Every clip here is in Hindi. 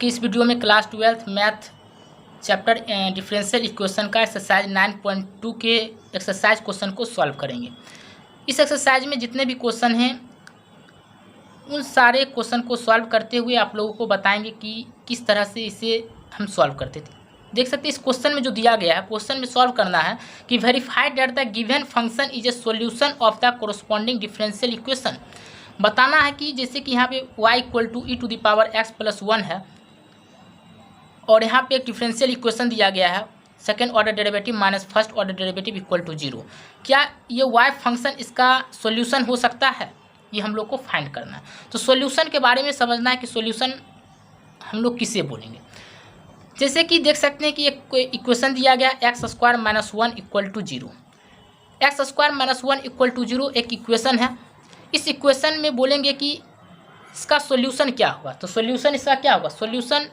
की इस वीडियो में class 12 math chapter differential equation का एक्सरसाइज 9.2 के एक्सरसाइज क्वेश्चन को सॉल्व करेंगे। इस एक्सरसाइज में जितने भी क्वेश्चन हैं उन सारे क्वेश्चन को सॉल्व करते हुए आप लोगों को बताएंगे कि किस तरह से इसे हम सॉल्व करते थे। देख सकते हैं इस क्वेश्चन में जो दिया गया है, क्वेश्चन में सॉल्व करना है कि verified that the given function is a solution of the corresponding differential equation. बताना है कि जैसे कि यहाँ पे y equal to e to the power x plus 1 है और यहाँ पे एक डिफरेंशियल इक्वेशन दिया गया है second order derivative minus first order derivative equal to 0। क्या ये y फंक्शन इसका सॉल्यूशन हो सकता है, ये हम लोग को फाइंड करना है। तो सॉल्यूशन के बारे में समझना है कि सॉल्यूशन हम लोग किसे बोलेंगे। जैसे कि देख सकते हैं कि एक इक्वेशन दिया गया x square minus 1 equal to 0। X square minus 1 equal to 0 एक इक्वेशन है। इस इक्वेशन में बोलेंगे कि इसका सॉल्यूशन क्या होगा। तो सॉल्यूशन इसका क्या होगा, सॉल्यूशन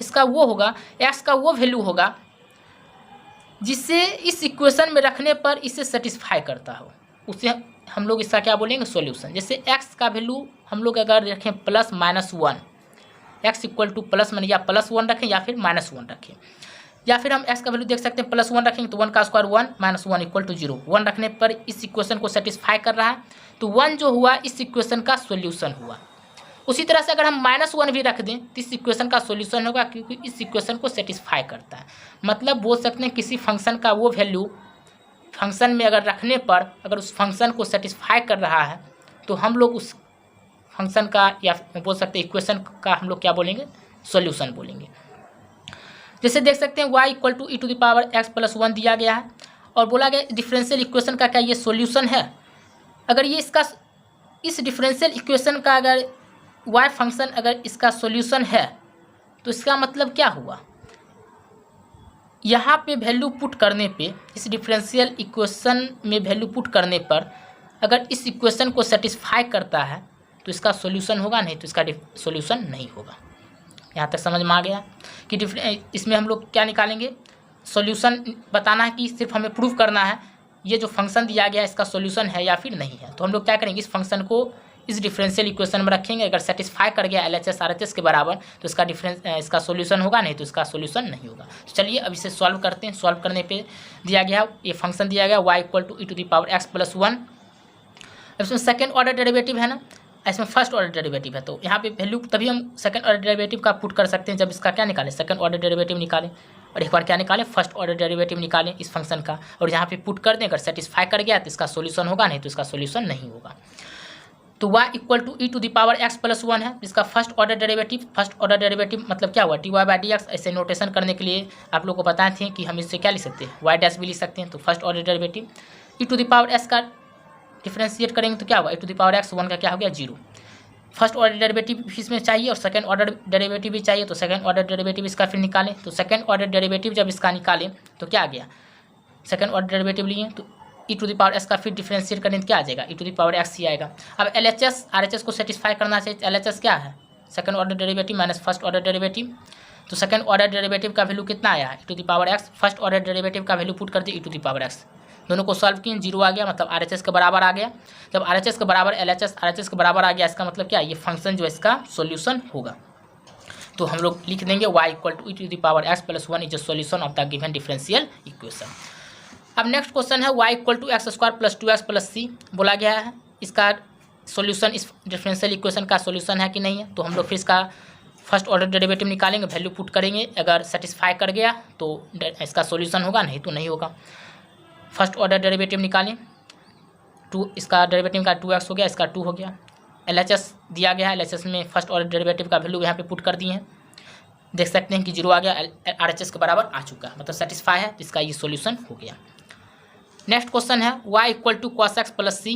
इसका वो होगा, एक्स का वो वैल्यू होगा जिससे इस इक्वेशन में रखने पर इसे सेटिस्फाई करता हो, उसे हम लोग इसका क्या बोलेंगे, सॉल्यूशन। जैसे एक्स का वैल्यू हम लोग अगर रखें plus minus 1, x equal two plus minus या प्लस 1 रखें या फिर माइनस 1 रखें, या फिर हम एक्स का वैल्यू देख सकते हैं प्लस 1 रखेंगे तो 1 का स्क्वायर 1 माइनस 1 इक्वल टू 0। 1 रखने पर इस इक्वेशन को सेटिस्फाई कर रहा है, तो 1 जो हुआ इस इक्वेशन का सॉल्यूशन हुआ। उसी तरह से अगर हम माइनस 1 भी रख दें तो इस इक्वेशन का सॉल्यूशन होगा, क्योंकि इस इक्वेशन को सेटिस्फाई करता है। मतलब बोल सकते हैं किसी फंक्शन का वो वैल्यू फंक्शन में अगर रखने पर अगर उस फंक्शन को सेटिस्फाई कर रहा है तो हम लोग उस फंक्शन का या बोल सकते हैं इक्वेशन का हम लोग क्या बोलेंगे, सॉल्यूशन बोलेंगे। जैसे देख सकते हैं y equal to e to the power x plus 1 दिया गया है और बोला गया डिफरेंशियल इक्वेशन का क्या ये सॉल्यूशन है। अगर ये इसका इस डिफरेंशियल इक्वेशन का अगर y फंक्शन अगर इसका सॉल्यूशन है तो इसका मतलब क्या हुआ, यहाँ पे वैल्यू पुट करने पे इस डिफरेंशियल इक्वेशन में वैल्यू पुट करने पर अगर इस इक्वेशन को सेटिस्फाई करता है तो इसका सॉल्यूशन होगा, नहीं तो इसका सॉल्यूशन नहीं होगा। यहाँ तक समझ में आ गया कि इसमें हम लोग क्या निकालेंगे, सॉल्यूशन बताना है कि सिर्फ हमें प्रूव करना है ये जो फंक्शन दिया गया इसका सॉल्यूशन है या फिर नहीं है। तो हम लोग क्या करेंगे, इस फंक्शन को इस डिफरेंशियल इक्वेशन में रखेंगे। अगर सेटिस्फाई कर गया LHS RHS के बराबर तो इसका सॉल्यूशन होगा, नहीं तो इसका सॉल्यूशन नहीं होगा। तो चलिए अब इसे सॉल्व करते हैं। सॉल्व करने पे दिया गया ये फंक्शन दिया गया y equal to e to the power x plus 1। इसमें सेकेंड ऑर्डर डेरिवेटिव है ना, इसमें फर्स्ट ऑर्डर डेरिवेटिव है, तो यहाँ पे वैल्यू तभी हम सेकंड ऑर्डर डेरिवेटिव का पुट कर सकते हैं जब इसका क्या निकालें, सेकंड ऑर्डर डेरिवेटिव निकालें और एक बार क्या निकालें, फर्स्ट ऑर्डर डेरिवेटिव निकालें इस फंक्शन का और यहाँ पे पुट कर दें। अगर सेटिस्फाई कर गया तो इसका सॉल्यूशन होगा, नहीं तो इसका सॉल्यूशन नहीं होगा। तो y equal to e to the power x plus 1 है, इसका फर्स्ट ऑर्डर डेरिवेटिव मतलब क्या हुआ, dy/dx। ऐसे नोटेशन करने के लिए आप लोग को बताए थे कि हम इससे क्या लिख सकते हैं, y डैश भी लिख सकते हैं। तो first order derivative e to the power s का डिफ्रेंशिएट करेंगे तो क्या होगा, e to the power x 1 का क्या हो गया 0। फर्स्ट ऑर्डर डेरिवेटिव इसमें चाहिए और सेकंड ऑर्डर डेरिवेटिव भी चाहिए, तो सेकंड ऑर्डर डेरिवेटिव इसका फिर निकालें। तो सेकंड ऑर्डर डेरिवेटिव जब इसका निकालें तो क्या आ गया, सेकंड ऑर्डर डेरिवेटिव लिए तो ई टू द पावर s का फिर डिफ्रेंशिएट करें तो क्या आ जाएगा, ई टू द पावर x ही आएगा। अब LHS RHS को सेटिस्फाई करना चाहिए, LHS क्या है, second order derivative minus first order derivative. तो सेकंड ऑर्डर डेरिवेटिव का वैल्यू कितना आया है, e to the power x। First order derivative का वैल्यू पुट कर दिए e to the power x, दोनों को सॉल्व किए 0 आ गया, मतलब RHS के बराबर आ गया। जब RHS के बराबर LHS RHS के बराबर आ गया, इसका मतलब क्या, ये फंक्शन जो है इसका सॉल्यूशन होगा। तो हम लोग लिख देंगे y equal to e to the power x plus 1 is a solution of the given differential equation. अब नेक्स्ट क्वेश्चन है y equal to x square plus 2x plus c बोला गया है, इसका सॉल्यूशन इस डिफरेंशियल इक्वेशन का सॉल्यूशन है कि नहीं है। तो हम लोग फिर इसका फर्स्ट ऑर्डर डेरिवेटिव निकालेंगे, वैल्यू पुट करेंगे। अगर सेटिस्फाई कर गया तो इसका सॉल्यूशन होगा, नहीं तो नहीं होगा। फर्स्ट ऑर्डर डेरिवेटिव निकालें, 2 इसका डेरिवेटिव का 2x हो गया, इसका 2 हो गया। LHS दिया गया है, LHS में फर्स्ट ऑर्डर डेरिवेटिव का वैल्यू यहाँ पे पुट कर दिए हैं, देख सकते हैं कि 0 आ गया, RHS के बराबर आ चुका है, मतलब सेटिस्फाई है, तो इसका ये सॉल्यूशन हो गया। नेक्स्ट क्वेश्चन है y equal to cos x plus c,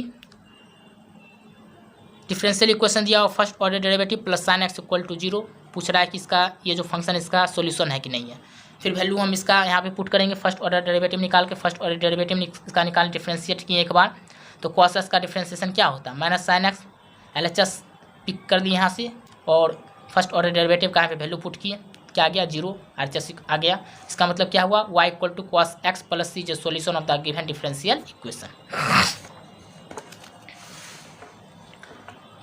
differential equation दिया और first order derivative plus sine x equal to 0। पूछ रहा है कि इसका ये जो फंक्शन इसका सॉल्यूशन है कि नहीं है। फिर वैल्यू हम इसका यहाँ पे पुट करेंगे, फर्स्ट ऑर्डर डेरिवेटिव निकाल के फर्स्ट ऑर्डर डेरिवेटिव इसका निकाल डिफरेंशिएट किए एक बार, तो कॉस x का डिफरेंशिएशन क्या होता है, minus sine x। LHS pick कर दी यहाँ से और फर्स्ट ऑर्डर डेरिवेटिव का यहाँ पे वैल्यू पुट किए, क्या आ गया 0, RHS आ गया। इसका मतलब क्या हुआ, y equal to cos x plus c is solution of the given differential equation.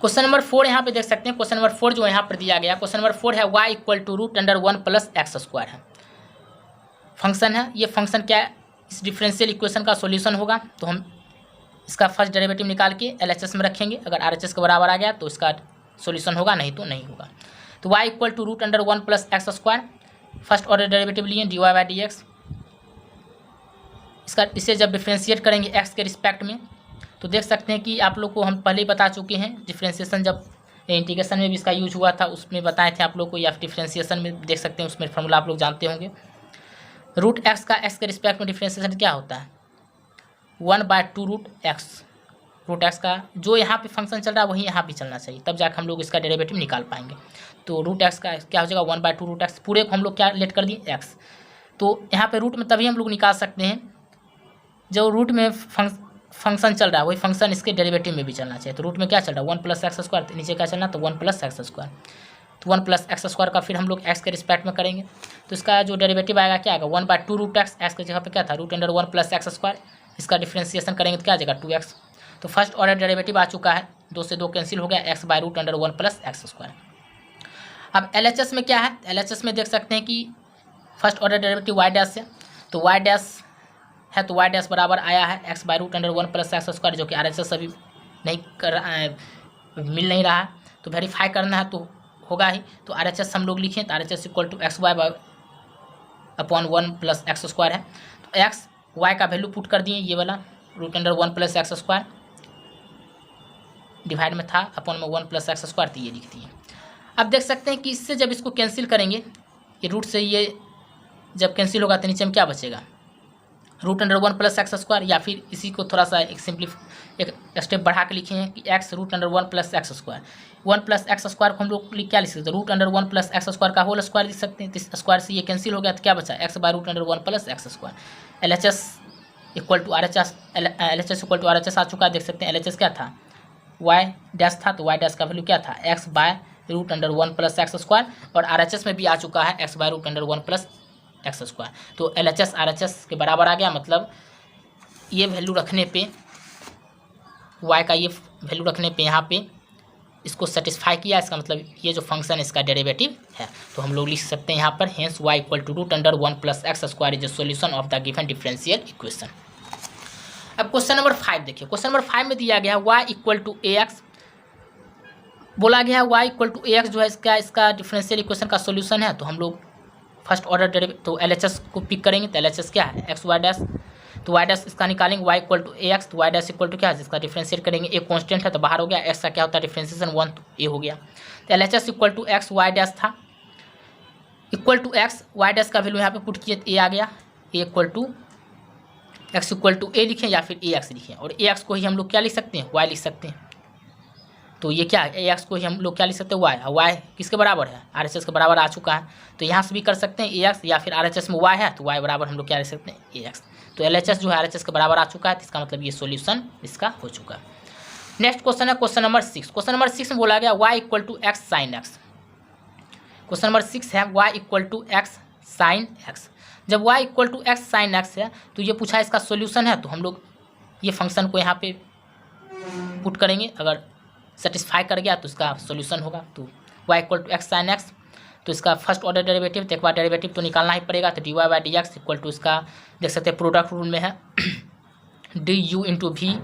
Question number 4 यहाँ पे देख सकते हैं। क्वेश्चन नंबर 4 जो यहाँ पर दिया गया, क्वेश्चन नंबर 4 है y equal to root under 1 plus x square है, फंक्शन है। ये फंक्शन क्या है, इस डिफरेंशियल इक्वेशन का सॉल्यूशन होगा। तो हम इसका फर्स्ट डेरिवेटिव निकाल के LHS में रखेंगे। अगर RHS के बराबर आ गया तो इसका सॉल्यूशन होगा, नहीं तो नहीं होगा। तो y equal to root under 1 plus x square, first order derivative लिए dy बाई डी एक्स। इसे जब डिफ्रेंशिएट करेंगे x के रिस्पेक्ट में तो देख सकते हैं कि आप लोग को हम पहले ही बता चुके हैं, डिफ्रेंशिएशन जब इंटीग्रेशन में भी इसका यूज हुआ था उसमें बताए थे आप लोग को, या डिफ्रेंशिएशन में देख सकते हैं, उसमें फॉर्मूला आप लोग जानते होंगे। रूट एक्स का एक्स के रिस्पेक्ट में डिफ्रेंशिएशन क्या होता है, 1/2 रूट एक्स। रूट एक्स का जो यहाँ पे फंक्शन चल रहा है वही यहाँ भी चलना चाहिए, तब जाकर हम लोग इसका डेरिवेटिव निकाल पाएंगे। तो रूट एक्स का क्या हो जाएगा, 1/2 रूट एक्स। पूरे को हम लोग क्या लेट कर दिए, एक्स। तो यहाँ पे रूट में तभी हम लोग निकाल सकते हैं जो रूट में फंक्शन चल रहा है वही फंक्शन इसके डेरिवेटिव में भी चलना चाहिए। तो रूट में क्या चल रहा है, 1 प्लस एक्स स्क्वायर, नीचे क्या चलना, तो 1 प्लस एक्स स्क्वायर। तो 1 प्लस एक्स स्क्वायर का फिर हम लोग एक्स के रिस्पेक्ट में करेंगे तो इसका जो डेरिवेटिव आएगा क्या आएगा, 1/2 रूट एक्स। एक्स की जगह पे क्या था, root under 1 plus x square. इसका डिफ्रेंशिएशन करेंगे तो क्या आ जाएगा, 2x। तो फर्स्ट ऑर्डर डेरिवेटिव आ चुका है, 2 से 2 कैंसिल हो गया, x by root under 1 plus x square. अब LHS में क्या है, LHS में देख सकते हैं कि first order derivative y dash है, तो y डैश है तो y डैश बराबर आया है x by root under 1 plus x square, जो कि RHS अभी नहीं कर रहा है, मिल नहीं रहा है। तो वेरीफाई करना है तो होगा ही। तो RHS हम लोग लिखें तो RHS equal to x y upon 1 plus x square है। तो एक्स वाई का वैल्यू पुट कर दिए, ये वाला root under 1 plus x square divide में था अपॉन में 1 प्लस एक्स स्क्वायर, तो ये लिख दिए। अब देख सकते हैं कि इससे जब इसको कैंसिल करेंगे, ये रूट से ये जब कैंसिल होगा तो नीचे में क्या बचेगा, root under 1 plus x square. या फिर इसी को थोड़ा सा एक एक स्टेप बढ़ा के लिखे हैं कि x root under 1 plus x square. 1 plus x square को हम लोग क्या लिख सकते हैं, root under 1 plus x square का होल स्क्वायर लिख सकते हैं। तो इस स्क्वायर से ये कैंसिल हो गया तो क्या बचा, x by root under 1 plus x square. LHS equal to RHS आ चुका है, देख सकते हैं। LHS क्या था, वाई डैश था, तो वाई डैश का वैल्यू क्या था, x by root under 1 plus x square. और RHS में भी आ चुका है x by root under 1 plus x square. तो LHS RHS के बराबर आ गया, मतलब ये वैल्यू रखने पे, y का ये वैल्यू रखने पे यहाँ पे इसको सेटिस्फाई किया। इसका मतलब ये जो फंक्शन इसका डेरिवेटिव है, तो हम लोग लिख सकते हैं यहाँ पर hence y equal to root under 1 plus x square is the solution of the given differential equation. अब क्वेश्चन नंबर 5 देखिए। क्वेश्चन नंबर 5 में दिया गया y इक्वल टू ax, बोला गया है y इक्वल टू ax जो है इसका डिफरेंशियल इक्वेशन का सॉल्यूशन है। तो हम लोग फर्स्ट ऑर्डर डेरिवेटिव तो LHS को पिक करेंगे। तो LHS क्या है, एक्स वाई डैश, तो वाई डैश इसका निकालेंगे y इक्वल टू ax। तो वाई डैश इक्वल टू क्या है, जिसका डिफरेंशिएट करेंगे, एक कांस्टेंट है तो बाहर हो गया, x का क्या होता है डिफरेंशिएशन 1, तो a हो गया। तो LHS equal to x y dash था, equal to x y dash का वैल्यू यहाँ पे पुट किए, a आ गया, a equal to x equal to a लिखें या फिर ax लिखें। और ax को ही हम लोग क्या लिख सकते हैं, y लिख सकते हैं। तो ये क्या है, ax को ही हम लोग क्या लिख सकते हैं, y। और y किसके बराबर है, RHS के बराबर आ चुका है। तो यहाँ से भी कर सकते हैं ax, या फिर RHS में y है तो y बराबर हम लोग क्या लिख सकते हैं, ax। तो LHS जो है RHS के बराबर आ चुका है, तो इसका मतलब ये सॉल्यूशन इसका हो चुका है। नेक्स्ट क्वेश्चन है क्वेश्चन नंबर 6। क्वेश्चन नंबर 6 में बोला गया y equal to x sine x. Question number 6 है y equal to x sine x. जब y equal to x sine x है तो ये पूछा इसका सॉल्यूशन है, तो हम लोग ये फंक्शन को यहाँ पे पुट करेंगे। अगर सेटिस्फाई कर गया तो इसका सॉल्यूशन होगा। तो y equal to x sine x, तो इसका फर्स्ट ऑर्डर डेरिवेटिव, तो एक बार डेरिवेटिव तो निकालना ही पड़ेगा। तो dy by d x equal to इसका देख सकते हैं प्रोडक्ट रूल में है du इंटू वी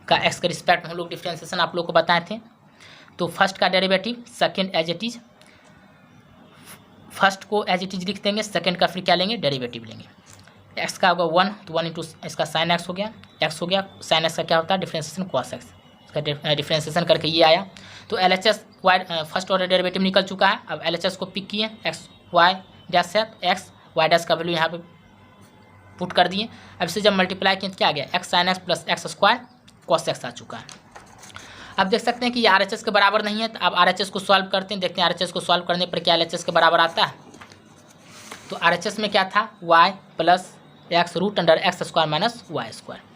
का एक्स के रिस्पेक्ट में हम लोग डिफ्रेंशिएशन आप लोग को बताए थे। तो फर्स्ट का derivative, second as it is, first को एज इट इज लिख देंगे, सेकेंड का फिर क्या लेंगे, डेरिवेटिव लेंगे। एक्स का होगा 1, तो 1 इंटू इसका साइन एक्स हो गया, एक्स हो गया। साइन एक्स का क्या होता है, डिफ्रेंशिएशन कॉस एक्स, इसका डिफ्रेंशिएशन करके ये आया। तो LHS y first order derivative निकल चुका है। अब LHS को पिक किए, एक्स वाई डैश है, एक्स वाई डैश का वैल्यू यहाँ पे पुट कर दिए। अब इसे जब मल्टीप्लाई किए तो क्या आ गया, x sine x plus x square cos x आ चुका है। अब देख सकते हैं कि ये RHS के बराबर नहीं है, तो अब RHS को सॉल्व करते हैं, देखते हैं RHS को सॉल्व करने पर क्या LHS के बराबर आता है। तो RHS में क्या था, y plus x root under x square minus y square.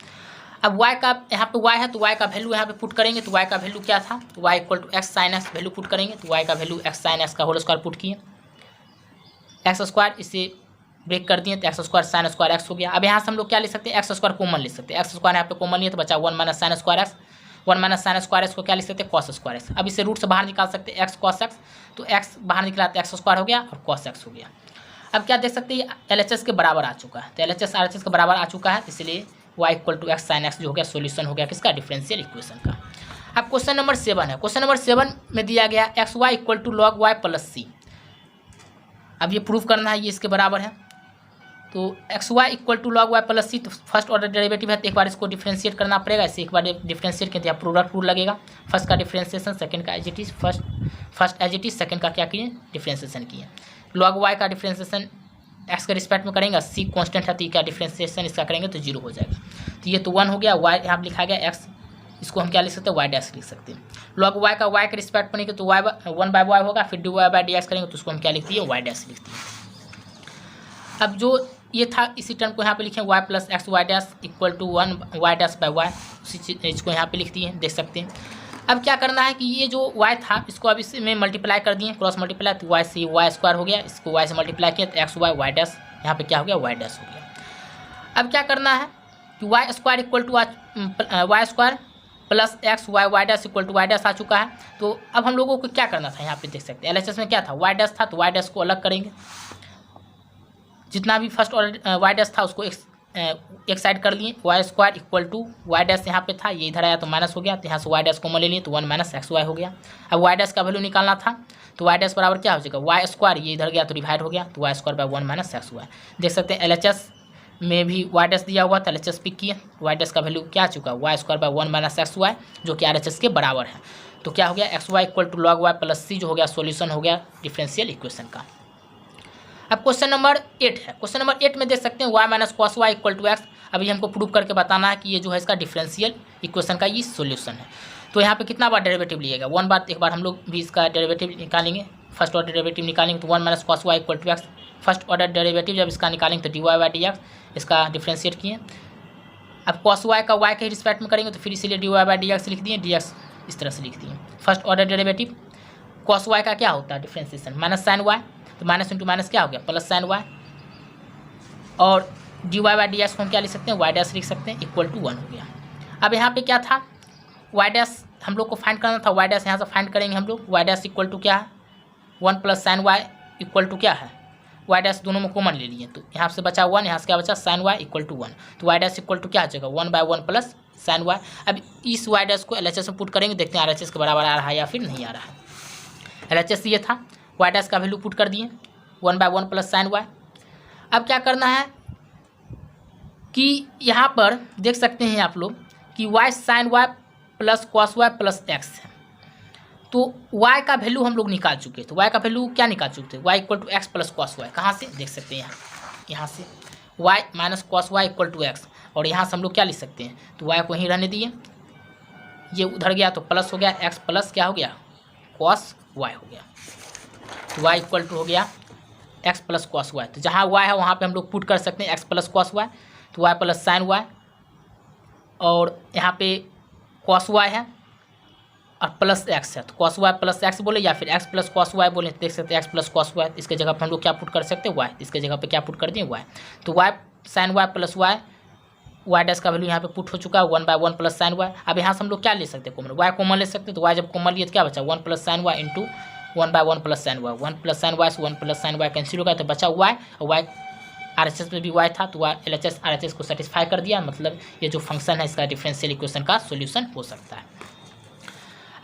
अब y का यहाँ पे y है तो y का वैल्यू यहाँ पे पुट करेंगे। तो y का वैल्यू क्या था, y equal to x sine x value put करेंगे। तो y का वैल्यू एक्स साइन एक्स का होल स्क्वायर पुट किए, एक्स स्क्वायर इसे ब्रेक कर दिए तो x square sine square x हो गया। अब यहाँ से हम लोग क्या ले सकते हैं, एक्स स्क्वायर कॉमन ले सकते हैं। एक्स स्क्वायर यहाँ पे कॉमन लिया तो बचा 1 minus sign square x. 1 minus sign square x को क्या लिख सकते हैं, कॉस स्क्वायर एक्स। अब इसे रूट से बाहर निकाल सकते हैं एक्स कॉस एक्स, तो एक्स बाहर निकला तो एक्स स्क्वायर हो गया और कॉस एक्स हो गया। अब क्या देख सकते हैं, LHS के बराबर आ चुका है, तो LHS RHS के बराबर आ चुका है, इसलिए y equal to x sine x जो हो गया सोल्यूशन हो गया किसका, डिफरेंशियल इक्वेशन का। अब क्वेश्चन नंबर 7 है। क्वेश्चन नंबर 7 में दिया गया x y equal to log y plus c. अब ये प्रूव करना है ये इसके बराबर है, तो x y equal to log y plus c, तो फर्स्ट ऑर्डर डेरिवेटिव है, तो एक बार इसको डिफ्रेंशिएट करना पड़ेगा। इसे एक बार डिफ्रेंशिएट किया प्रोडक्ट रूल लगेगा, फर्स्ट का डिफ्रेंशिएशन, सेकंड का as it is, first as it is, second का क्या किए, डिफ्रेंशिएशन किए। लॉग वाई का डिफ्रेंशिएशन एक्स के रिस्पेक्ट में करेंगे, सी कांस्टेंट है तो क्या डिफ्रेंशिएशन इसका करेंगे तो 0 हो जाएगा, तो ये तो 1 हो गया। वाई यहाँ लिखा गया एक्स, इसको हम क्या लिख सकते हैं, वाई डैश लिख सकते हैं। लॉग वाई का वाई के रिस्पेक्ट बनेंगे तो वाई 1 बाय वाई होगा, फिर d y by d x करेंगे तो उसको हम क्या लिखते हैं, वाई डैश लिखते हैं। अब जो ये था इसी टर्म को यहाँ पे लिखें y plus x y dash equal to 1 y dash by y, उसी चीज़ को यहाँ पे लिखती है, देख सकते हैं। अब क्या करना है कि ये जो y था इसको अब इसमें मल्टीप्लाई कर दिए, क्रॉस मल्टीप्लाई, तो y से वाई स्क्वायर हो गया, इसको y से मल्टीप्लाई किया तो एक्स वाई वाई डैश, यहाँ पे क्या हो गया, वाई डैश हो गया। अब क्या करना है कि y square equal to y square plus x y y dash equal to y dash आ चुका है। तो अब हम लोगों को क्या करना था, यहाँ पे देख सकते हैं LHS में क्या था, वाई डैश था, तो वाई डैश को अलग करेंगे, जितना भी फर्स्ट ऑर्डर वाई डैश था उसको एक साइड कर लिए, y square equal to y dash यहाँ पे था, ये इधर आया तो माइनस हो गया, तो यहाँ से वाई डैश को ले लिए तो 1 माइनस एक्स वाई हो गया। अब वाई डैश का वैल्यू निकालना था, तो वाई डैश बराबर क्या हो जाएगा, वाई स्क्वायर, ये इधर गया तो डिवाइड हो गया, तो y square by 1 minus x y. देख सकते हैं LHS में भी वाई डैश दिया हुआ था, LHS पिक किए, वाई डैश का वैल्यू क्या आ चुका, y square by 1 minus x y, जो कि RHS के बराबर है। तो क्या हो गया, x y equal to log y plus c जो हो गया सोल्यूशन हो गया डिफरेंशियल इक्वेशन का। अब क्वेश्चन नंबर 8 है। क्वेश्चन नंबर 8 में देख सकते हैं y minus cos y equal to x. अभी हमको प्रूव करके बताना है कि ये जो है इसका डिफरेंशियल इक्वेशन का ये सोल्यूशन है। तो यहाँ पे कितना बार डेरिवेटिव लिएगा, 1 बार, एक बार हम लोग भी इसका डेरिवेटिव निकालेंगे, फर्स्ट ऑर्डर डेरिवेटिव निकालेंगे तो 1 minus cos y equal to x, first order derivative जब इसका निकालेंगे तो d y by d x, इसका डिफ्रेंशिएट किए। अब कॉस वाई का वाई के रिस्पेक्ट में करेंगे तो फिर इसीलिए d y by d x लिख दिए, डी एक्स इस तरह से लिख दिए। First order derivative cos y का क्या होता है डिफ्रेंशिएशन, माइनस साइन वाई, तो माइनस इंटू माइनस क्या हो गया, प्लस साइन वाई, और d y by d x को हम क्या लिख सकते हैं, वाई डैश लिख सकते हैं, इक्वल टू 1 हो गया। अब यहाँ पे क्या था, वाई डैश हम लोग को फाइंड करना था, वाई डैश यहाँ से फाइंड करेंगे हम लोग, वाई डैश इक्वल टू क्या है, 1 plus sine y equal to क्या है, वाई डैश दोनों में कॉमन ले लिए, तो यहाँ से बचा 1, यहाँ से क्या बचा साइन वाई इक्वल टू 1, तो वाई डैश इक्वल टू क्या आ जाएगा, 1 बाय 1 प्लस साइन वाई। अब इस वाई डैश को LHS में पुट करेंगे, देखते हैं RHS के बराबर आ रहा है या फिर नहीं आ रहा है। LHS ये था, वाई डैश का वैल्यू पुट कर दिए 1 बाय 1 प्लस साइन वाई। अब क्या करना है कि यहाँ पर देख सकते हैं आप लोग कि y sine y plus cos y plus x है, तो y का वैल्यू हम लोग निकाल चुके, तो y का वैल्यू क्या निकाल चुके थे, y equal to x plus cos y, कहाँ से देख सकते हैं यहाँ से y minus cos y equal to x, और यहाँ से हम लोग क्या लिख सकते हैं, तो y को ही रहने दिए, ये उधर गया तो प्लस हो गया, x प्लस क्या हो गया, कॉस वाई हो गया, तो y इक्वल टू हो गया एक्स प्लस कॉस वाई। तो जहाँ y है वहाँ पे हम लोग पुट कर सकते हैं एक्स प्लस कॉस वाई, तो y प्लस साइन वाई, और यहाँ पे कॉस वाई है और प्लस एक्स है, तो कॉस वाई प्लस एक्स बोले या फिर एक्स प्लस कॉस वाई बोले, देख सकते हैं एक्स प्लस कॉस वाई, इसके जगह पे हम लोग क्या पुट कर सकते हैं, वाई, इसके जगह पे क्या पुट कर दिए, वाई, तो y sine y plus y, y dash का वैल्यू यहाँ पे पुट हो चुका है 1 बाय 1 प्लस साइन वाई। अब यहाँ से हम लोग क्या ले सकते हैं, कॉमन, वाई कॉमन ले सकते हैं, तो वाई जब कॉमन लिए तो क्या बचा 1 plus sine y into 1 by 1 plus sine y, 1 plus sine y से 1 प्लस साइन वाई कैंसिल हो गया, तो बचा वाई, और वाई RHS में भी y था, तो वाई LHS RHS को सेटिस्फाई कर दिया, मतलब ये जो फंक्शन है इसका डिफरेंशियल इक्वेशन का सोल्यूशन हो सकता है।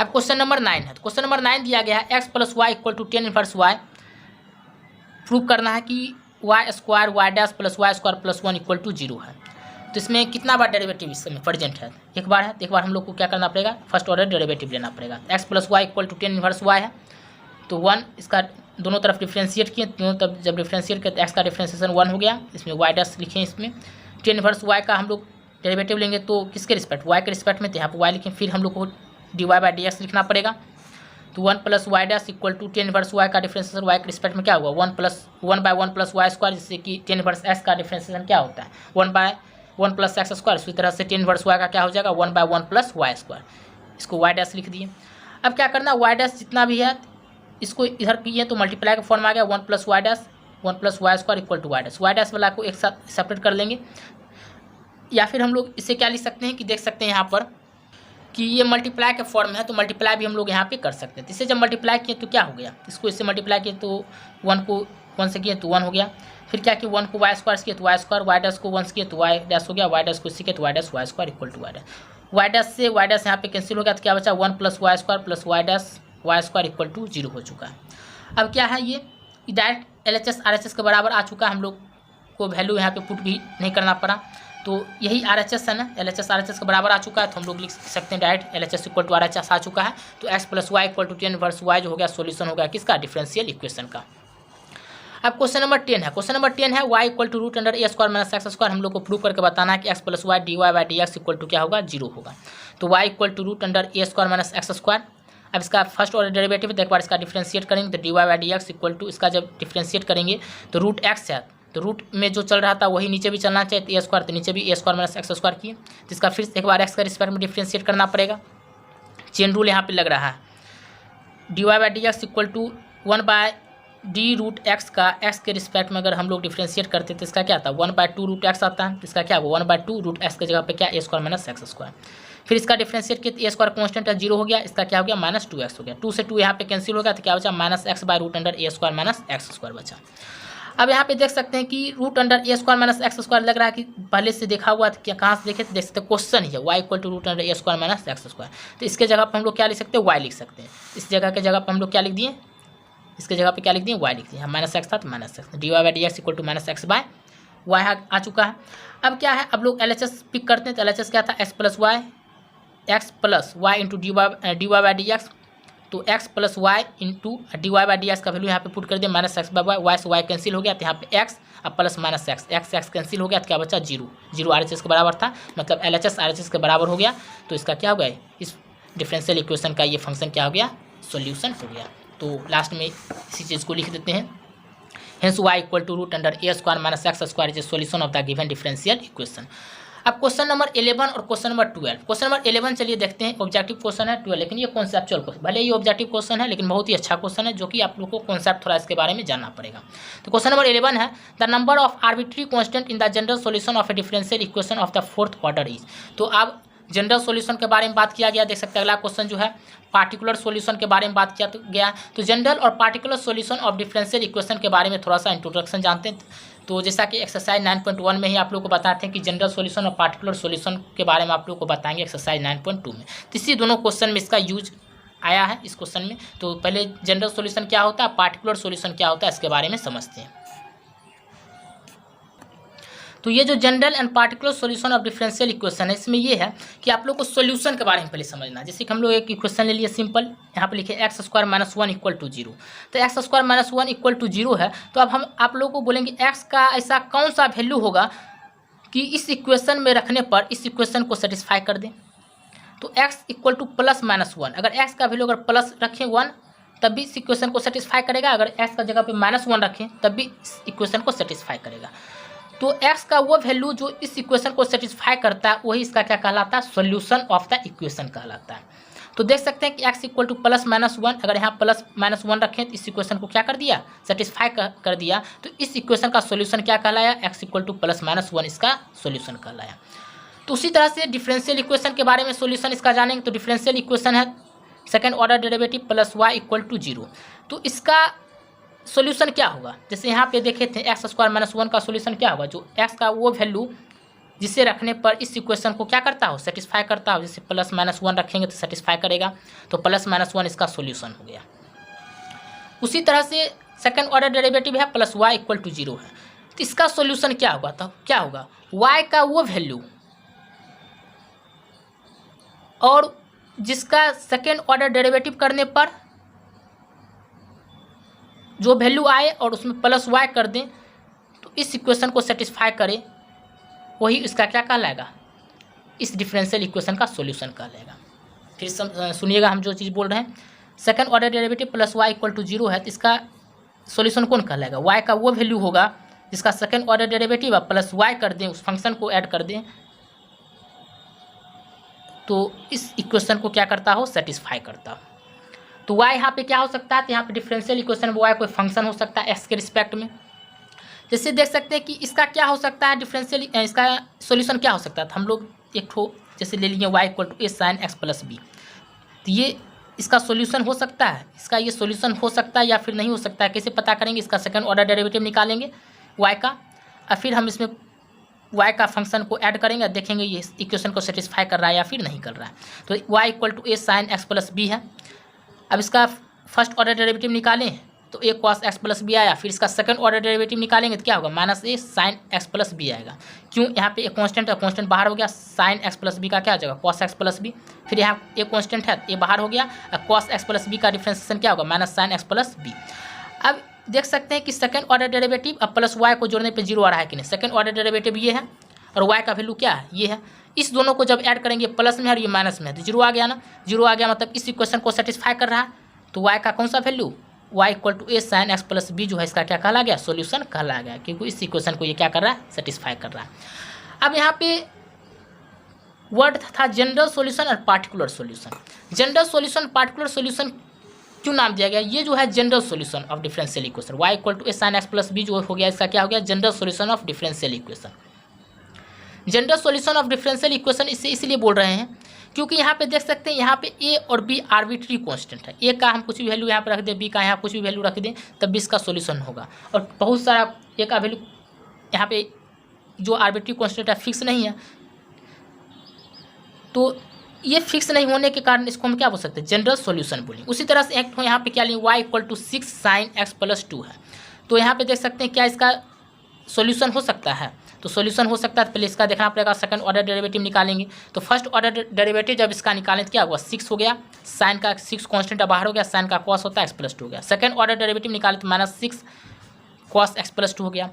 अब क्वेश्चन नंबर 9 है। तो क्वेश्चन नंबर 9 दिया गया है x plus y equal to tan inverse y. Prove करना है कि y square y dash plus y square plus 1 equal to 0 है। तो इसमें कितना बार डेरिवेटिव इसमें प्रेजेंट है, एक बार है, तो एक बार हम लोग को क्या करना पड़ेगा, फर्स्ट ऑर्डर डेरिवेटिव लेना पड़ेगा। X plus y equal to tan inverse y है, तो 1 इसका दोनों तरफ डिफ्रेंशिएट किए, दोनों तरफ जब डिफ्रेंशिएट किए तो एक्स का डिफ्रेंशिएशन 1 हो गया, इसमें वाई डैश लिखें, इसमें टेन इनवर्स वाई का हम लोग डेरिवेटिव लेंगे तो किसके रिस्पेक्ट, वाई के रिस्पेक्ट में, तो यहाँ पर वाई लिखें, फिर हम लोग को d y by d x लिखना पड़ेगा, तो 1 plus y dash equal to tan inverse y का डिफ्रेंशिएशन वाई के रिस्पेक्ट में क्या हुआ 1 बाय 1 प्लस वाई स्क्वायर, जिससे कि टेन इनवर्स एक्स का डिफ्रेंशिएशन क्या होता है 1 बाय 1 प्लस एक्स स्क्वायर, उसी तरह से टेन इनवर्स वाई का क्या हो जाएगा 1 बाय 1 प्लस वाई स्क्वायर, इसको वाई डैश लिख दिए। अब क्या करना, वाई डैश जितना भी है इसको इधर किए तो मल्टीप्लाई का फॉर्म आ गया 1 plus y dash 1 plus y square equal to y dash वाला को एक साथ सेपरेट कर लेंगे, या फिर हम लोग इसे क्या लिख सकते हैं कि देख सकते हैं यहाँ पर कि ये मल्टीप्लाई के फॉर्म में है, तो मल्टीप्लाई भी हम लोग यहाँ पे कर सकते हैं। तो इसे जब मल्टीप्लाई किए तो क्या हो गया, इसको इससे मल्टीप्लाई किए तो 1 को 1 से किए तो 1 हो गया। फिर क्या कि 1 को वाई स्क्वायर किए तो वाई स्क्वायर, वाई डैश को 1 से किए तो वाई डैश हो गया, वाई डैश को इसी किए तो y dash y square equal to y dash. Y dash से वाई डैश यहाँ पे कैंसिल हो गया, तो क्या बचा 1 plus y square plus y dash y square equal to 0 हो चुका है। अब क्या है, ये डायरेक्ट LHS RHS के बराबर आ चुका है, हम लोग को वैल्यू यहाँ पे पुट भी नहीं करना पड़ा। तो यही RHS है ना, LHS RHS के बराबर आ चुका है, तो हम लोग लिख सकते हैं direct LHS equal to RHS आ चुका है। तो x plus y equal to 10 verse y जो हो गया सोल्यूशन हो गया किसका, डिफरेंशियल इक्वेशन का। अब क्वेश्चन नंबर 10 है, क्वेश्चन नंबर 10 है y equal to root under a square minus x square. हम लोग को प्रूव करके बताना है कि x plus y d y by d x equal to क्या होगा, 0 होगा। तो y equal to root under a square minus x square. अब इसका फर्स्ट ऑर्डर डेरिवेटिव एक बार इसका डिफरेंशिएट करेंगे तो d y by d x equal to, इसका जब डिफरेंशिएट करेंगे तो रूट एक्स है, तो रूट में जो चल रहा था वही नीचे भी चलना चाहिए, तो ए स्क्वायर, तो नीचे भी a square minus x square किए, तो इसका फिर एक बार एक्स का रिस्पेक्ट में डिफरेंशिएट करना पड़ेगा। चेन रूल यहाँ पे लग रहा है, d y by d x equal to 1 by d root x का एक्स के रिस्पेक्ट में अगर हम लोग डिफरेंशिएट करते तो इसका क्या आता है 1 बाय 2 रूट एक्स आता है, तो इसका क्या होगा 1 बाय 2 रूट एक्स की जगह पे क्या ए स्क्वायर माइनस एक्स स्क्वायर। फिर इसका डिफरेंशिएट किया, ए स्क्वायर कॉन्स्टेंट है 0 हो गया, इसका क्या हो गया माइनस 2x हो गया, 2 से 2 यहाँ पे कैंसिल हो गया, तो क्या बचा minus x by root under a square minus x square बचा। अब यहाँ पे देख सकते हैं कि root under a square minus x square लग रहा है कि पहले से देखा हुआ था, क्या कहाँ से देखे तो देख सकते हैं क्वेश्चन ही है y equal to root under a square minus x square. तो इसके जगह पर हम लोग क्या लिख सकते हैं, y लिख सकते हैं। इस जगह के जगह पर हम लोग क्या लिख दिए, इसके जगह पे क्या लिख दिए y लिख दिए, माइनस एक्स था तो minus x, d y by d x equal to minus x by y आ चुका है। अब क्या है, अब लोग LHS पिक करते हैं, तो LHS क्या था x plus y into d y by d x. तो x plus y into d y by d x का वैल्यू यहाँ पे पुट कर दिया, minus x by y, y से वाई कैंसिल हो गया, तो यहाँ पे x अब प्लस माइनस एक्स कैंसिल हो गया, तो क्या बचा 0 RHS के बराबर था, मतलब LHS RHS के बराबर हो गया। तो इसका क्या हो गया, इस डिफरेंशियल इक्वेशन का ये फंक्शन क्या हो गया, सोल्यूशन हो गया। तो लास्ट में इसी चीज़ को लिख देते हैं, hence y equal to root under a square minus x square is a solution of the given differential equation. अब क्वेश्चन नंबर 11 और क्वेश्चन नंबर 12। क्वेश्चन नंबर 11 चलिए देखते हैं, ऑब्जेक्टिव क्वेश्चन है 12, लेकिन ये कॉन्सेप्चुअल क्वेश्चन, भले ये ऑब्जेक्टिव क्वेश्चन है लेकिन बहुत ही अच्छा क्वेश्चन है, जो कि आप लोग को कॉन्सेप्ट थोड़ा इसके बारे में जानना पड़ेगा। तो क्वेश्चन नंबर 11 है, the number of arbitrary constant in the general solution of a differential equation of the fourth order is. तो अब जनरल सॉल्यूशन के बारे में बात किया गया, देख सकते हैं अगला क्वेश्चन जो है पार्टिकुलर सॉल्यूशन के बारे में बात किया गया। तो जनरल और particular solution of differential equation के बारे में थोड़ा सा इंट्रोडक्शन जानते हैं। तो जैसा कि एक्सरसाइज 9.1 में ही आप लोग को बताते हैं कि जनरल सॉल्यूशन और पार्टिकुलर सॉल्यूशन के बारे में आप लोग को बताएंगे एक्सरसाइज 9.2 में। तो इसी दोनों क्वेश्चन में इसका यूज आया है इस क्वेश्चन में। तो पहले जनरल सॉल्यूशन क्या होता है, पार्टिकुलर सॉल्यूशन क्या होता है, इसके बारे में समझते हैं। तो ये जो general and particular solution of differential equation है, इसमें ये है कि आप लोग को सॉल्यूशन के बारे में पहले समझना है। जैसे कि हम लोग एक इक्वेशन ले लिए सिंपल, यहाँ पे लिखे x square minus 1 equal to 0। तो x square minus 1 equal to 0 है, तो अब हम आप लोग को बोलेंगे एक्स का ऐसा कौन सा वैल्यू होगा कि इस इक्वेशन में रखने पर इस इक्वेशन को सेटिस्फाई कर दें। तो x equal two plus minus 1, अगर एक्स का वैल्यू अगर प्लस रखें 1 तब भी इस इक्वेशन को सेटिस्फाई करेगा, अगर एक्स का जगह पे माइनस 1 रखें तब भी इस इक्वेशन को सेटिस्फाई करेगा। तो x का वो वैल्यू जो इस इक्वेशन को सेटिस्फाई करता है वही इसका क्या कहलाता है, सॉल्यूशन ऑफ द इक्वेशन कहलाता है। तो देख सकते हैं कि x equal two plus minus 1, अगर यहाँ प्लस माइनस 1 रखें तो इस इक्वेशन को क्या कर दिया, सेटिस्फाई कर दिया। तो इस इक्वेशन का सॉल्यूशन क्या कहलाया, x equal two plus minus 1 इसका सॉल्यूशन कहलाया। तो उसी तरह से डिफरेंशियल इक्वेशन के बारे में सॉल्यूशन इसका जानेंगे। तो डिफरेंशियल इक्वेशन है second order derivative plus y equal to 0। तो इसका सॉल्यूशन क्या होगा, जैसे यहाँ पे देखे थे एक्स स्क्वायर माइनस 1 का सॉल्यूशन क्या होगा, जो x का वो वैल्यू जिसे रखने पर इस इक्वेशन को क्या करता हो, सेटिस्फाई करता हो। जैसे प्लस माइनस 1 रखेंगे तो सेटिस्फाई करेगा, तो प्लस माइनस 1 इसका सॉल्यूशन हो गया। उसी तरह से सेकंड ऑर्डर डेरिवेटिव है प्लस y इक्वल टू 0 है, तो इसका सॉल्यूशन क्या होगा, तो क्या होगा y का वो वैल्यू और जिसका सेकेंड ऑर्डर डेरिवेटिव करने पर जो वैल्यू आए और उसमें प्लस y कर दें तो इस इक्वेशन को सेटिस्फाई करे, वही इसका क्या कहलाएगा, इस डिफरेंशियल इक्वेशन का सॉल्यूशन कहलाएगा। फिर सुनिएगा हम जो चीज़ बोल रहे हैं, second order derivative plus y equal to 0 है, तो इसका सॉल्यूशन कौन कहलाएगा, y का वो वैल्यू होगा जिसका सेकंड ऑर्डर डेरिवेटिव है प्लस y कर दें, उस फंक्शन को ऐड कर दें तो इस इक्वेशन को क्या करता हो, सेटिस्फाई करता हो। तो y यहाँ पे क्या हो सकता है, तो यहाँ पे डिफरेंशियल इक्वेशन में y कोई फंक्शन हो सकता है x के रिस्पेक्ट में। जैसे देख सकते हैं कि इसका क्या हो सकता है डिफरेंशियल, इसका सॉल्यूशन क्या हो सकता है। तो हम लोग एक ठो जैसे ले लिए y equal to a sine x plus b, तो ये इसका सॉल्यूशन हो सकता है, इसका ये सॉल्यूशन हो सकता है या फिर नहीं हो सकता है। कैसे पता करेंगे? इसका सेकंड ऑर्डर डेरिवेटिव निकालेंगे y का, और फिर हम इसमें y का फंक्शन को ऐड करेंगे और देखेंगे ये इक्वेशन को सेटिस्फाई कर रहा है या फिर नहीं कर रहा है। तो y equal to a sine x plus b है। अब इसका फर्स्ट ऑर्डर डेरिवेटिव निकालें तो a cos x plus b आया, फिर इसका सेकंड ऑर्डर डेरिवेटिव निकालेंगे तो क्या होगा? माइनस ए साइन एक्स प्लस बी आएगा। क्यों? यहाँ पे एक कांस्टेंट है, कांस्टेंट बाहर हो गया, साइन एक्स प्लस बी का क्या हो जाएगा? Cos x plus b. फिर यहाँ एक कांस्टेंट है, ए बाहर हो गया, कॉस एक्स प्लस बी का डिफ्रेंसिएशन क्या होगा? Minus sine x plus b. अब देख सकते हैं कि सेकंड ऑर्डर डेरिवेटिव अब प्लस वाई को जोड़ने पे जीरो आ रहा है कि नहीं? सेकंड ऑर्डर डेरिवेटिव ये है और वाई का वैल्यू क्या है? ये है। इस दोनों को जब ऐड करेंगे, प्लस में है और ये माइनस में है, तो जीरो आ गया ना। जीरो आ गया मतलब इस इक्वेशन को सेटिस्फाई कर रहा है। तो वाई का कौन सा value? y equal to a sine x plus b जो है इसका क्या कहला गया? सॉल्यूशन कहला गया, क्योंकि इस इक्वेशन को ये क्या कर रहा है? सेटिस्फाई कर रहा है। अब यहाँ पे वर्ड था जनरल सॉल्यूशन और particular solution. General solution, particular solution क्यों नाम दिया गया? ये जो है general solution of differential equation, y equal to a sine x plus b जो हो गया इसका क्या हो गया? General solution of differential equation. General solution of differential equation इसे इसलिए बोल रहे हैं क्योंकि यहाँ पे देख सकते हैं यहाँ पे ए और बी आर्बिट्री कांस्टेंट है। ए का हम कुछ भी वैल्यू यहाँ पे रख दें, बी का यहाँ कुछ भी वैल्यू रख दें, तब भी इसका सॉल्यूशन होगा। और बहुत सारा ए का वैल्यू यहाँ पे जो आर्बिट्री कांस्टेंट है फिक्स नहीं है, तो ये फिक्स नहीं होने के कारण इसको हम क्या बोल सकते हैं? जनरल सॉल्यूशन बोलेंगे। उसी तरह से एक यहाँ पे क्या लेंगे? y equal to 6 sine x plus 2 है, तो यहाँ पे देख सकते हैं क्या इसका सॉल्यूशन हो सकता है? तो सॉल्यूशन हो सकता है तो पहले इसका देखना पड़ेगा, सेकंड ऑर्डर डेरिवेटिव निकालेंगे। तो फर्स्ट ऑर्डर डेरिवेटिव जब इसका निकालें तो क्या हुआ? 6 हो गया, साइन का 6 कांस्टेंट बाहर हो गया, साइन का कॉस होता है एक्स प्लस 2 हो गया। सेकंड ऑर्डर डेरिवेटिव निकाले तो माइनस 6 कॉस एक्स प्लस 2 हो गया।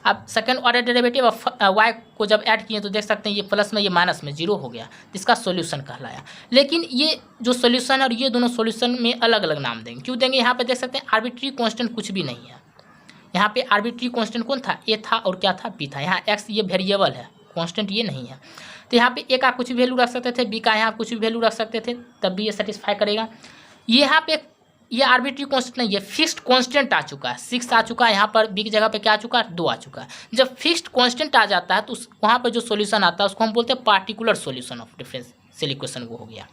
अब सेकंड ऑर्डर डेरिवेटिव y को जब ऐड किए तो देख सकते हैं ये प्लस में ये माइनस में जीरो हो गया, इसका सॉल्यूशन कहलाया। लेकिन ये जो सॉल्यूशन और ये दोनों सॉल्यूशन में अलग अलग नाम देंगे। क्यों देंगे? यहाँ पे देख सकते हैं आर्बिट्री कांस्टेंट कुछ भी नहीं है। यहाँ पे आर्बिट्री कांस्टेंट कौन था? ए था और क्या था? बी था। यहाँ एक्स ये वेरिएबल है, कांस्टेंट ये नहीं है। तो यहाँ पे ए का कुछ भी वैल्यू रख सकते थे, बी का यहाँ कुछ भी वैल्यू रख सकते थे, तब भी ये सेटिस्फाई करेगा। ये यहाँ पे ये आर्बिट्री कांस्टेंट नहीं, ये फिक्स्ड कांस्टेंट आ चुका है, 6 आ चुका है। यहाँ पर बी की जगह पे क्या आ चुका है? 2 आ चुका है। जब फिक्स्ड कांस्टेंट आ जाता है तो वहाँ पर जो सॉल्यूशन आता है उसको हम बोलते हैं particular solution of differential equation, वो हो गया।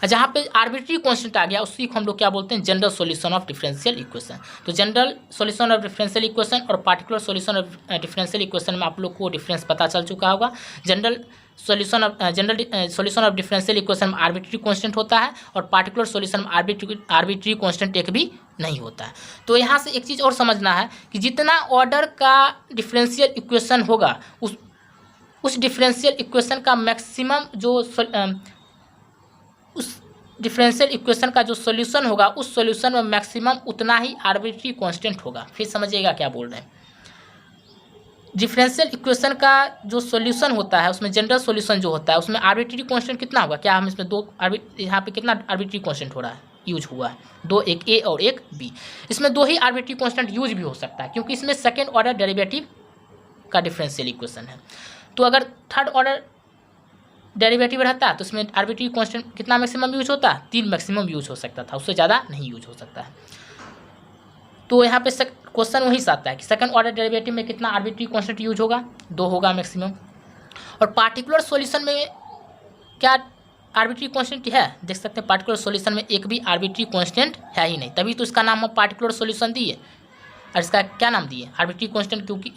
जहाँ पे आर्बिट्री कांस्टेंट आ गया उसी को हम लोग क्या बोलते हैं? General solution of differential equation. तो general solution of differential equation और particular solution of differential equation में आप लोग को डिफरेंस पता चल चुका होगा। General solution of differential equation में आर्बिट्री कांस्टेंट होता है और पार्टिकुलर सॉल्यूशन में आर्बिट्री कांस्टेंट एक भी नहीं होता है। तो यहाँ से एक चीज़ और समझना है कि जितना ऑर्डर का डिफरेंशियल इक्वेशन होगा उस डिफरेंशियल इक्वेशन का मैक्सिमम जो उस डिफरेंशियल इक्वेशन का जो सॉल्यूशन होगा उस सॉल्यूशन में मैक्सिमम उतना ही आर्बिट्री कांस्टेंट होगा। फिर समझिएगा क्या बोल रहे हैं। डिफरेंशियल इक्वेशन का जो सॉल्यूशन होता है उसमें जनरल सॉल्यूशन जो होता है उसमें आर्बिट्री कांस्टेंट कितना होगा? क्या हम इसमें यहाँ पे कितना आर्बिट्री कांस्टेंट हो रहा है? यूज हुआ है 2, एक ए और एक बी। इसमें 2 ही आर्बिट्री कांस्टेंट यूज भी हो सकता है क्योंकि इसमें सेकेंड ऑर्डर डेरिवेटिव का डिफरेंशियल इक्वेशन है। तो अगर थर्ड ऑर्डर डेरिवेटिव रहता तो उसमें आर्बिट्री कांस्टेंट कितना मैक्सिमम यूज होता? 3 मैक्सिमम यूज हो सकता था, उससे ज़्यादा नहीं यूज हो सकता है। तो यहाँ पे क्वेश्चन वही से आता है कि सेकंड ऑर्डर डेरिवेटिव में कितना आर्बिट्री कांस्टेंट यूज होगा? 2 होगा मैक्सिमम। और पार्टिकुलर सॉल्यूशन में क्या आर्बिट्री कांस्टेंट है? देख सकते हैं पार्टिकुलर सॉल्यूशन में एक भी आर्बिट्री कांस्टेंट है ही नहीं, तभी तो इसका नाम हम पार्टिकुलर सॉल्यूशन दिए। और इसका क्या नाम दिए? आर्बिट्री कांस्टेंट, क्योंकि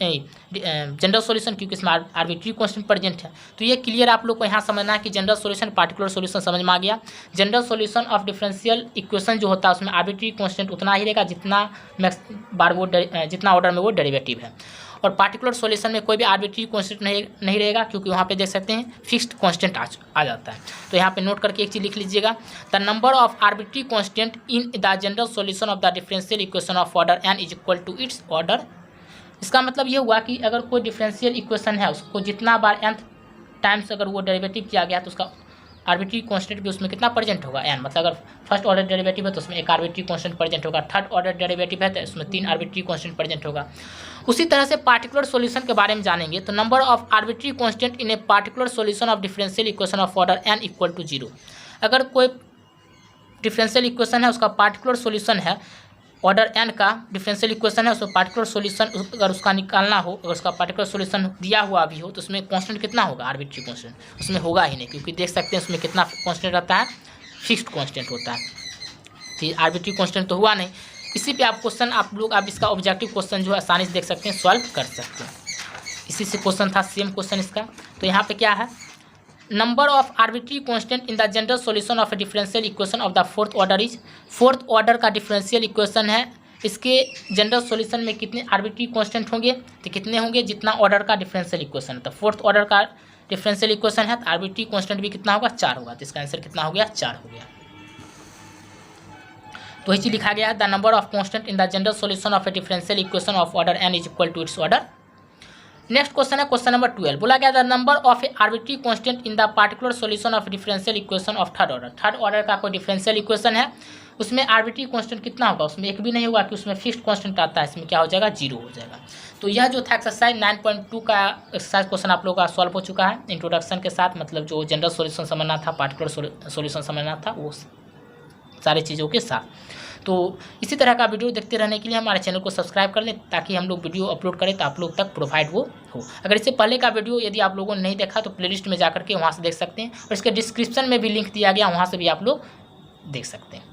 जनरल सॉल्यूशन क्योंकि इसमें आर्बिट्री कांस्टेंट प्रेजेंट है। तो ये क्लियर आप लोग को यहाँ समझना है कि जनरल सॉल्यूशन पार्टिकुलर सॉल्यूशन समझ में आ गया। General solution of differential equation जो होता है उसमें आर्बिट्री कांस्टेंट उतना ही रहेगा जितना जितना ऑर्डर में वो डेरिवेटिव है। और पार्टिकुलर सॉल्यूशन में कोई भी आर्बिट्री कांस्टेंट नहीं रहेगा क्योंकि वहाँ पे देख सकते हैं फिक्स्ड कांस्टेंट आ जाता है। तो यहाँ पे नोट करके एक चीज़ लिख लीजिएगा, the number of arbitrary constant in the general solution of the differential equation of order n is equal to its order. इसका मतलब ये हुआ कि अगर कोई डिफरेंशियल इक्वेशन है उसको जितना बार nth टाइम्स अगर वो डेरिवेटिव किया गया तो उसका आर्बिट्री कांस्टेंट भी उसमें कितना प्रेजेंट होगा? n। मतलब अगर फर्स्ट ऑर्डर डेरिवेटिव है तो उसमें एक आर्बिट्री कांस्टेंट प्रेजेंट होगा, थर्ड ऑर्डर डेरिवेटिव है तो उसमें 3 आर्बिट्री कांस्टेंट प्रेजेंट होगा। उसी तरह से पार्टिकुलर सॉल्यूशन के बारे में जानेंगे तो number of arbitrary constant in a particular solution of differential equation of order n equal to 0। अगर कोई डिफरेंशियल इक्वेशन है उसका पार्टिकुलर सॉल्यूशन है ऑर्डर एन का डिफरेंशियल इक्वेशन है, उसमें पार्टिकुलर सॉल्यूशन अगर उसका निकालना हो, अगर उसका पार्टिकुलर सॉल्यूशन दिया हुआ भी हो तो उसमें कांस्टेंट कितना होगा, आर्बिट्री कांस्टेंट उसमें होगा ही नहीं, क्योंकि देख सकते हैं उसमें कितना कांस्टेंट रहता है, फिक्स्ड कांस्टेंट होता है। तो आर्बिट्री कांस्टेंट तो हुआ नहीं। इसी पे आप क्वेश्चन आप इसका ऑब्जेक्टिव क्वेश्चन जो है आसानी से देख सकते हैं, सॉल्व कर सकते हैं। इसी से क्वेश्चन था, सेम क्वेश्चन इसका। तो यहाँ पे क्या है, number of arbitrary constant in the general solution of a differential equation of the fourth order is, fourth order का डिफरेंशियल इक्वेशन है, इसके जनरल सॉल्यूशन में कितने आर्बिट्री कांस्टेंट होंगे, तो कितने होंगे, जितना ऑर्डर का डिफरेंशियल इक्वेशन है। तो फोर्थ ऑर्डर का डिफरेंशियल इक्वेशन है तो आर्बिट्री कांस्टेंट भी कितना होगा, 4 होगा। तो इसका आंसर कितना हो गया, 4 हो गया। तो इसी लिखा गया the number of constant in the general solution of a differential equation of order n is equal to its order. Next question है क्वेश्चन नंबर 12, बोला गया the number of a arbitrary constant in the particular solution of differential equation of third order. Third order का कोई डिफरेंशियल इक्वेशन है, उसमें आर्बिट्री कांस्टेंट कितना होगा, उसमें एक भी नहीं होगा कि उसमें फिक्स्ड कांस्टेंट आता है, इसमें क्या हो जाएगा, 0 हो जाएगा। तो यह जो था एक्सरसाइज 9.2 का एक्सरसाइज क्वेश्चन आप लोगों का सॉल्व हो चुका है इंट्रोडक्शन के साथ, मतलब जो जनरल सॉल्यूशन समझना था, पार्टिकुलर सॉल्यूशन समझना था, वो सारी चीज़ों के साथ। तो इसी तरह का वीडियो देखते रहने के लिए हमारे चैनल को सब्सक्राइब कर लें, ताकि हम लोग वीडियो अपलोड करें तो आप लोग तक प्रोवाइड वो हो। अगर इससे पहले का वीडियो यदि आप लोगों ने नहीं देखा तो प्लेलिस्ट में जाकर के वहाँ से देख सकते हैं, और इसके डिस्क्रिप्शन में भी लिंक दिया गया, वहाँ से भी आप लोग देख सकते हैं।